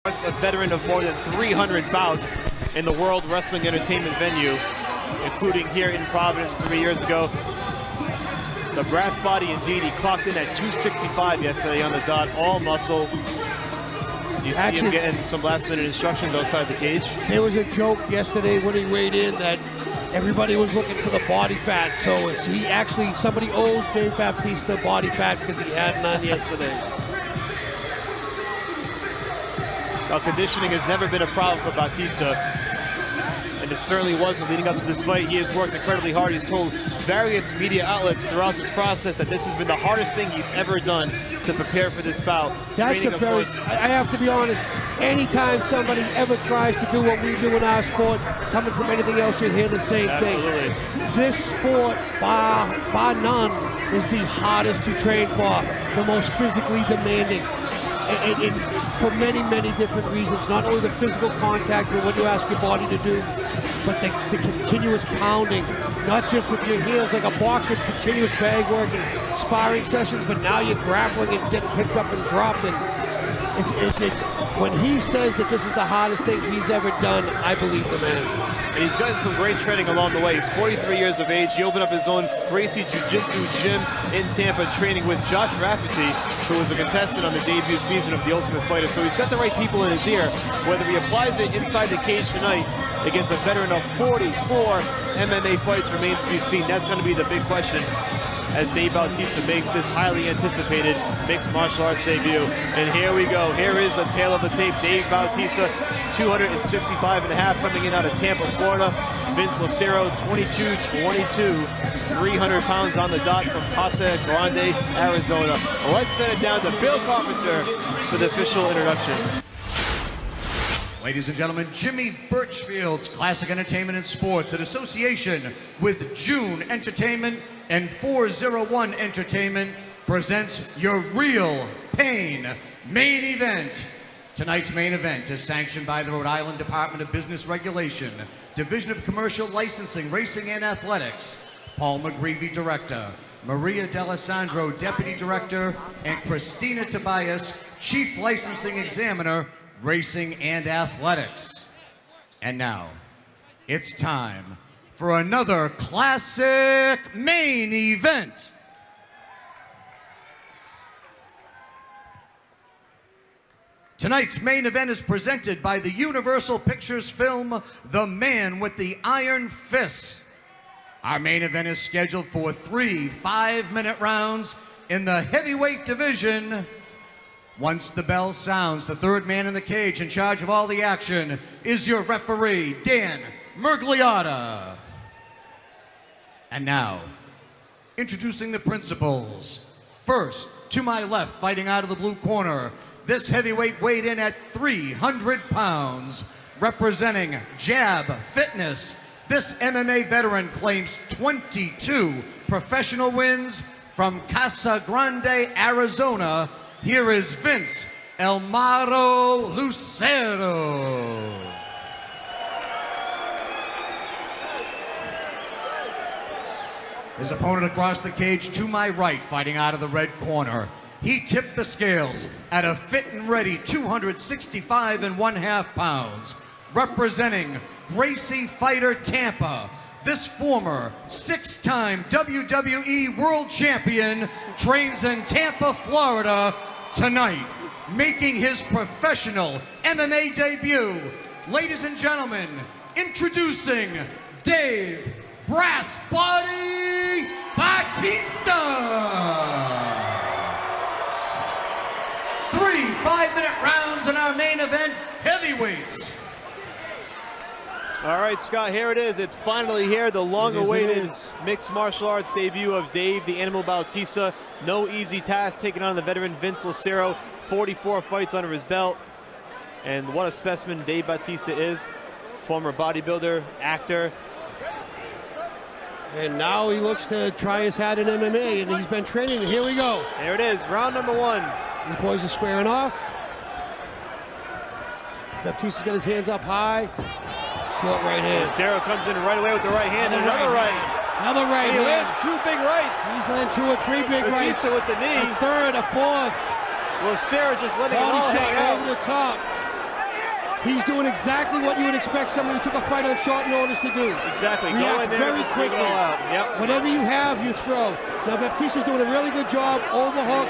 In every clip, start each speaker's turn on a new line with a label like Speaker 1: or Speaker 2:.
Speaker 1: A veteran of more than 300 bouts in the World Wrestling Entertainment venue, including here in Providence 3 years ago. The brass body indeed, he clocked in at 265 yesterday on the dot, all muscle. You see him getting some last-minute instructions outside the cage.
Speaker 2: There was a joke yesterday when he weighed in that everybody was looking for the body fat, so somebody owes Dave Bautista body fat because he had none yesterday.
Speaker 1: Well, conditioning has never been a problem for Bautista, and it certainly wasn't leading up to this fight. He has worked incredibly hard. He's told various media outlets throughout this process that this has been the hardest thing he's ever done to prepare for this bout.
Speaker 2: That's I have to be honest, anytime somebody ever tries to do what we do in our sport, coming from anything else, you hear the same thing. This sport, bar none, is the hardest to train for, the most physically demanding. And for many, many different reasons. Not only the physical contact and what you ask your body to do, but the continuous pounding, not just with your heels like a boxer, continuous bag work and sparring sessions, but now you're grappling and getting picked up and dropped. And it's when he says that this is the hardest thing he's ever done, I believe the man.
Speaker 1: And he's gotten some great training along the way. He's 43 years of age. He opened up his own Gracie Jiu-Jitsu gym in Tampa, training with Josh Rafferty, who was a contestant on the debut season of The Ultimate Fighter. So he's got the right people in his ear. Whether he applies it inside the cage tonight against a veteran of 44 MMA fights remains to be seen. That's going to be the big question as Dave Bautista makes this highly anticipated mixed martial arts debut. And here we go. Here is the tail of the tape. Dave Bautista, 265.5, coming in out of Tampa, Florida. Vince Lucero, 22-22, 300 pounds on the dot from Casa Grande, Arizona. Let's send it down to Bill Carpenter for the official introductions.
Speaker 3: Ladies and gentlemen, Jimmy Birchfield's Classic Entertainment and Sports in association with June Entertainment and 401 Entertainment presents your Real Pain main event. Tonight's main event is sanctioned by the Rhode Island Department of Business Regulation, Division of Commercial Licensing, Racing and Athletics. Paul McGreevy, Director, Maria D'Alessandro, Deputy Director, and Christina Tobias, Chief Licensing Examiner, Racing and Athletics. And now, it's time for another classic main event. Tonight's main event is presented by the Universal Pictures film, The Man with the Iron Fist. Our main event is scheduled for 3 5-minute rounds in the heavyweight division. Once the bell sounds, the third man in the cage in charge of all the action is your referee, Dan Mergliotta. And now, introducing the principals. First, to my left, fighting out of the blue corner, this heavyweight weighed in at 300 pounds, representing Jab Fitness. This MMA veteran claims 22 professional wins from Casa Grande, Arizona. Here is Vince Elmaro Lucero. His opponent across the cage to my right, fighting out of the red corner. He tipped the scales at a fit and ready 265.5 pounds, representing Gracie Fighter Tampa. This former 6-time WWE World Champion trains in Tampa, Florida tonight, making his professional MMA debut. Ladies and gentlemen, introducing Dave Brass Body Bautista. 3 5-minute rounds in our main event, heavyweights.
Speaker 1: All right, Scott, here it is. It's finally here, the long-awaited mixed martial arts debut of Dave the Animal Bautista. No easy task taking on the veteran Vince Lucero. 44 fights under his belt. And what a specimen Dave Bautista is. Former bodybuilder, actor.
Speaker 2: And now he looks to try his hat in MMA, and he's been training. Here we go.
Speaker 1: There it is, round number 1.
Speaker 2: These boys are squaring off. Bautista's got his hands up high. Short right hand.
Speaker 1: Lucero comes in right away with the right hand, and another right.
Speaker 2: Another right
Speaker 1: hand. He lands 2 big rights.
Speaker 2: He's landing 2 or 3 big rights.
Speaker 1: Bautista with the knee.
Speaker 2: A third, a fourth.
Speaker 1: Lucero just letting it all hang out.
Speaker 2: Over the top. He's doing exactly what you would expect somebody who took a fight on short notice to do.
Speaker 1: Exactly. Go
Speaker 2: React
Speaker 1: in there
Speaker 2: very
Speaker 1: and just leave it all
Speaker 2: quickly.
Speaker 1: out. Yep.
Speaker 2: Whatever you have, you throw. Now Bautista's doing a really good job. Overhook.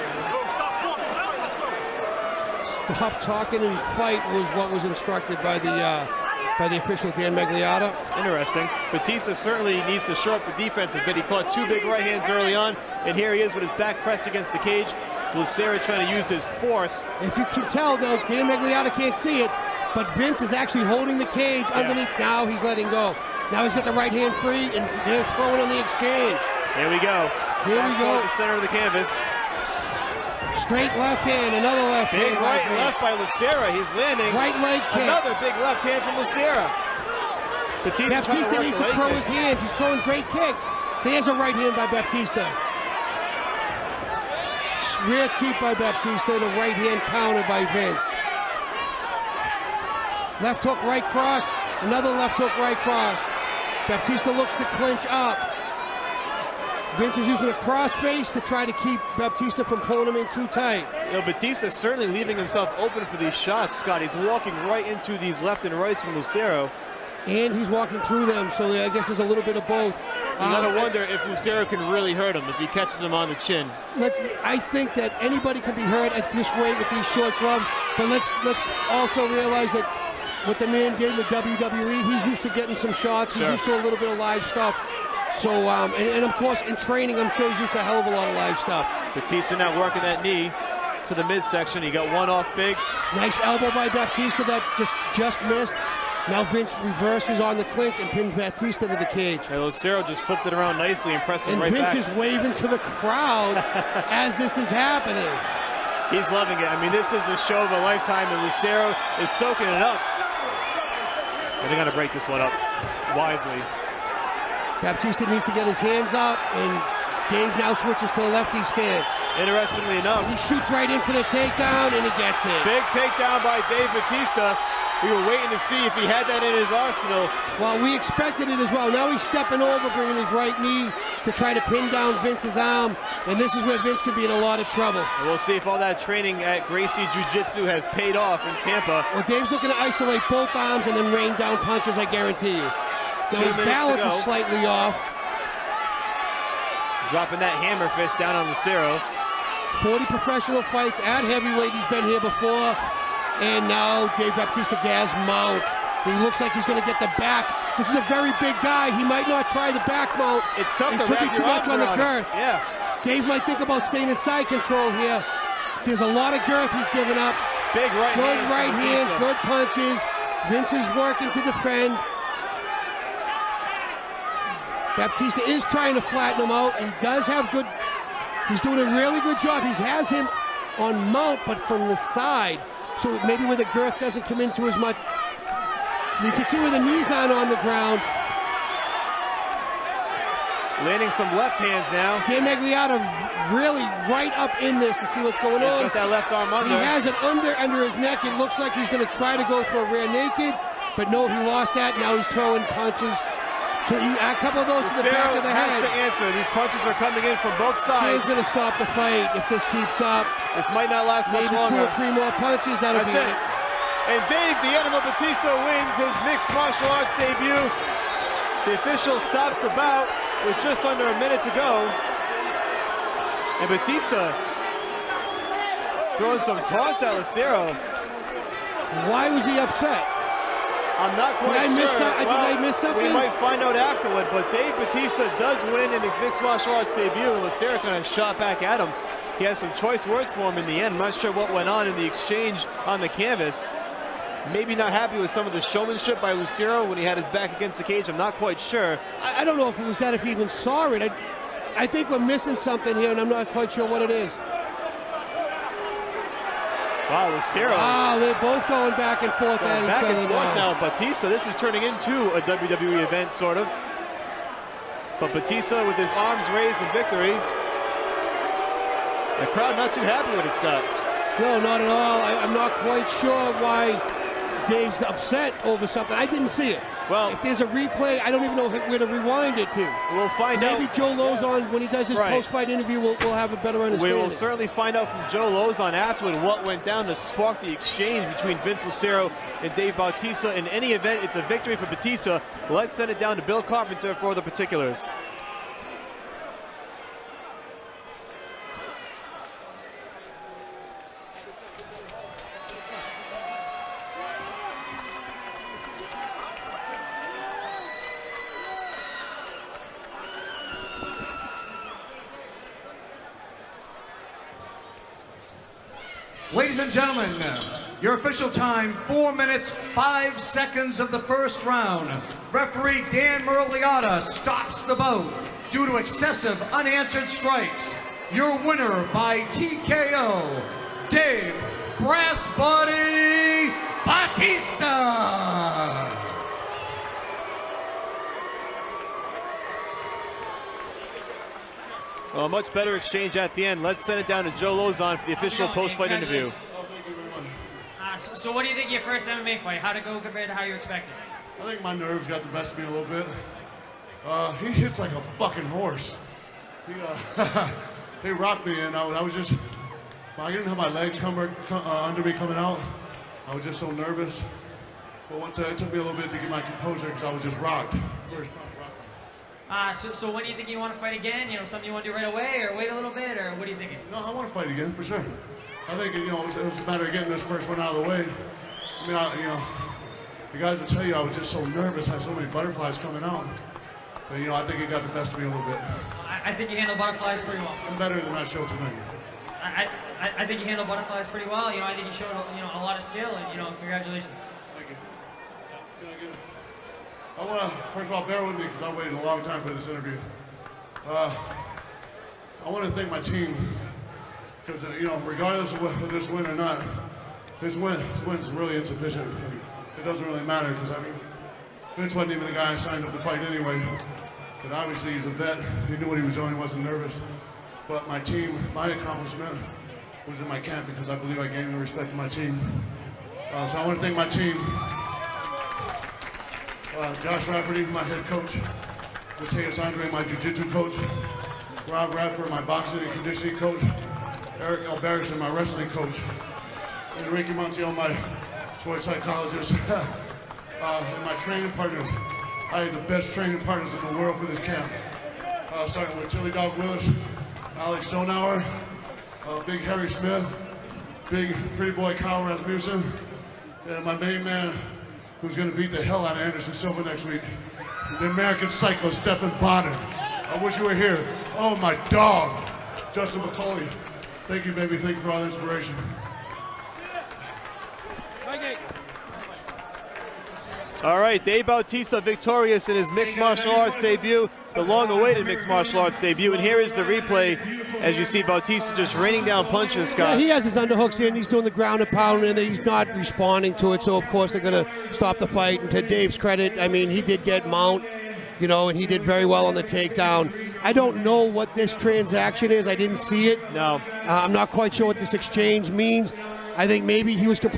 Speaker 2: Stop talking and fight was what was instructed by the official Dan Magliotta.
Speaker 1: Interesting. Bautista certainly needs to shore up the defense a bit. He caught 2 big right hands early on, and here he is with his back pressed against the cage. Lucero trying to use his force.
Speaker 2: If you can tell, though, Dan Magliotta can't see it, but Vince is actually holding the cage underneath. Now he's letting go. Now he's got the right hand free, and they're throwing on the exchange.
Speaker 1: Here we go.
Speaker 2: Here we go.
Speaker 1: Toward the center of the canvas.
Speaker 2: Straight left hand, another left
Speaker 1: Big
Speaker 2: hand.
Speaker 1: right and left by Lucero. He's landing.
Speaker 2: Right leg kick.
Speaker 1: Another big left hand from Lucero.
Speaker 2: Baptista needs to throw his hands. He's throwing great kicks. There's a right hand by Bautista. Rear teep by Bautista and a right hand counter by Vince. Left hook, right cross. Another left hook, right cross. Bautista looks to clinch up. Vince is using a crossface to try to keep Bautista from pulling him in too tight.
Speaker 1: You know, Bautista's certainly leaving himself open for these shots, Scott. He's walking right into these left and rights from Lucero.
Speaker 2: And he's walking through them, so I guess there's a little bit of both.
Speaker 1: You gotta wonder if Lucero can really hurt him, if he catches him on the chin.
Speaker 2: I think that anybody can be hurt at this weight with these short gloves, but let's also realize that what the man did in the WWE, he's used to getting some shots. He's used to a little bit of live stuff. So, and of course, in training, I'm sure he's used to a hell of a lot of live stuff.
Speaker 1: Bautista now working that knee to the midsection. He got one off big.
Speaker 2: Nice elbow by Bautista that just missed. Now Vince reverses on the clinch and pins Bautista to the cage.
Speaker 1: And Lucero just flipped it around nicely and pressed him
Speaker 2: and
Speaker 1: right
Speaker 2: Vince
Speaker 1: back.
Speaker 2: is waving to the crowd as this is happening.
Speaker 1: He's loving it. I mean, this is the show of a lifetime, and Lucero is soaking it up. And they got to break this one up wisely.
Speaker 2: Bautista needs to get his hands up, and Dave now switches to a lefty stance.
Speaker 1: Interestingly enough,
Speaker 2: he shoots right in for the takedown, and he gets it.
Speaker 1: Big takedown by Dave Bautista. We were waiting to see if he had that in his arsenal.
Speaker 2: Well, we expected it as well. Now he's stepping over, bringing his right knee to try to pin down Vince's arm, and this is where Vince could be in a lot of trouble.
Speaker 1: And we'll see if all that training at Gracie Jiu-Jitsu has paid off in Tampa.
Speaker 2: Well, Dave's looking to isolate both arms and then rain down punches, I guarantee you. Now his balance is slightly off.
Speaker 1: Dropping that hammer fist down on Lucero.
Speaker 2: 40 professional fights at heavyweight. He's been here before. And now Dave Bautista gas mount. He looks like he's going to get the back. This is a very big guy. He might not try the back mount.
Speaker 1: It's tough to
Speaker 2: could be
Speaker 1: wrap
Speaker 2: too
Speaker 1: your
Speaker 2: much
Speaker 1: arms
Speaker 2: on the
Speaker 1: around
Speaker 2: girth.
Speaker 1: it. Yeah.
Speaker 2: Dave might think about staying in side control here. There's a lot of girth he's giving up.
Speaker 1: Big right hands.
Speaker 2: Good right hands, good punches. Vince is working to defend. Bautista is trying to flatten him out. He does have good. He's doing a really good job. He has him on mount, but from the side. So maybe where the girth doesn't come into as much. You can see where the knees aren't on the ground.
Speaker 1: Landing some left hands now.
Speaker 2: Dan Magliotta really right up in this to see what's going on.
Speaker 1: He's got that left arm under.
Speaker 2: He has it under his neck. It looks like he's going to try to go for a rear naked, but no, he lost that. Now he's throwing punches. A couple of those to the back of the head.
Speaker 1: Has to answer. These punches are coming in from both sides.
Speaker 2: He's going to stop the fight if this keeps up.
Speaker 1: This might not last much longer.
Speaker 2: Maybe 2 or 3 more punches. That'll be it.
Speaker 1: And Dave the Animal Bautista wins his mixed martial arts debut. The official stops the bout with just under a minute to go. And Bautista throwing some taunts at Lucero.
Speaker 2: Why was he upset?
Speaker 1: I'm not quite sure.
Speaker 2: Did I miss something?
Speaker 1: We might find out afterward, but Dave Bautista does win in his mixed martial arts debut, and Lucero kind of shot back at him. He has some choice words for him in the end. I'm not sure what went on in the exchange on the canvas. Maybe not happy with some of the showmanship by Lucero when he had his back against the cage. I'm not quite sure.
Speaker 2: I don't know if it was that, if he even saw it. I think we're missing something here, and I'm not quite sure what it is.
Speaker 1: Wow, Lucero.
Speaker 2: Wow, they're both going back and forth at each other
Speaker 1: now. Bautista, this is turning into a WWE event, sort of. But Bautista with his arms raised in victory. The crowd not too happy with it, Scott.
Speaker 2: No, not at all. I'm not quite sure why Dave's upset over something. I didn't see it.
Speaker 1: Well,
Speaker 2: if there's a replay, I don't even know where to rewind it to.
Speaker 1: We'll find out.
Speaker 2: Maybe Joe Lozon, when he does his post-fight interview, we'll have a better understanding.
Speaker 1: We will certainly find out from Joe Lozon afterward what went down to spark the exchange between Vince Lucero and Dave Bautista. In any event, it's a victory for Bautista. Let's send it down to Bill Carpenter for the particulars.
Speaker 3: Ladies and gentlemen, your official time, 4 minutes, 5 seconds of the first round. Referee Dan Merliata stops the bout due to excessive unanswered strikes. Your winner by TKO, Dave Brass Body Bautista.
Speaker 1: Well, a much better exchange at the end. Let's send it down to Joe Lozon for the official post-fight interview.
Speaker 4: So what do you think of your first MMA fight? How'd it go compared to how you expected?
Speaker 5: I think my nerves got the best of me a little bit. He hits like a fucking horse. He rocked me, and I was just, I didn't have my legs under me coming out. I was just so nervous. But once it took me a little bit to get my composure because I was just rocked.
Speaker 4: So when do you think you want to fight again? You know, something you want to do right away, or wait a little bit, or what are you thinking?
Speaker 5: No, I want to fight again for sure. I think it was a matter of getting this first one out of the way. I mean, the guys will tell you I was just so nervous. I had so many butterflies coming out. But I think it got the best of me a little bit.
Speaker 4: I think you handle butterflies pretty well.
Speaker 5: I'm better than I showed tonight.
Speaker 4: I think you handle butterflies pretty well. I think you showed a lot of skill, and congratulations.
Speaker 5: Thank you. I want to, first of all, bear with me because I waited a long time for this interview. I want to thank my team because, regardless of this win or not, this win's really insufficient. It doesn't really matter because, Vince wasn't even the guy I signed up to fight anyway. But obviously he's a vet. He knew what he was doing. He wasn't nervous. But my team, my accomplishment was in my camp because I believe I gained the respect of my team. So I want to thank my team. Josh Rafferty, my head coach. Mateus Andre, my jiu-jitsu coach. Rob Radford, my boxing and conditioning coach. Eric Alberison, my wrestling coach. And Ricky Montiel, my sports psychologist. And my training partners. I had the best training partners in the world for this camp. Starting with Chili Dog Willis, Alex Stonauer, Big Harry Smith, Big Pretty Boy Kyle Rasmussen, and my main man, who's going to beat the hell out of Anderson Silva next week, the American Psycho, Stephan Bonner. I wish you were here. Oh, my dog, Justin McCauley. Thank you, baby. Thank you for all the inspiration.
Speaker 1: All right, Dave Bautista victorious in his mixed martial arts debut, the long-awaited mixed martial arts debut. And here is the replay as you see Bautista just raining down punches, Scott.
Speaker 2: Yeah, he has his underhooks in. He's doing the ground and pound, and he's not responding to it. So, of course, they're going to stop the fight. And to Dave's credit, he did get mount, and he did very well on the takedown. I don't know what this transaction is. I didn't see it.
Speaker 1: No.
Speaker 2: I'm not quite sure what this exchange means. I think maybe he was completely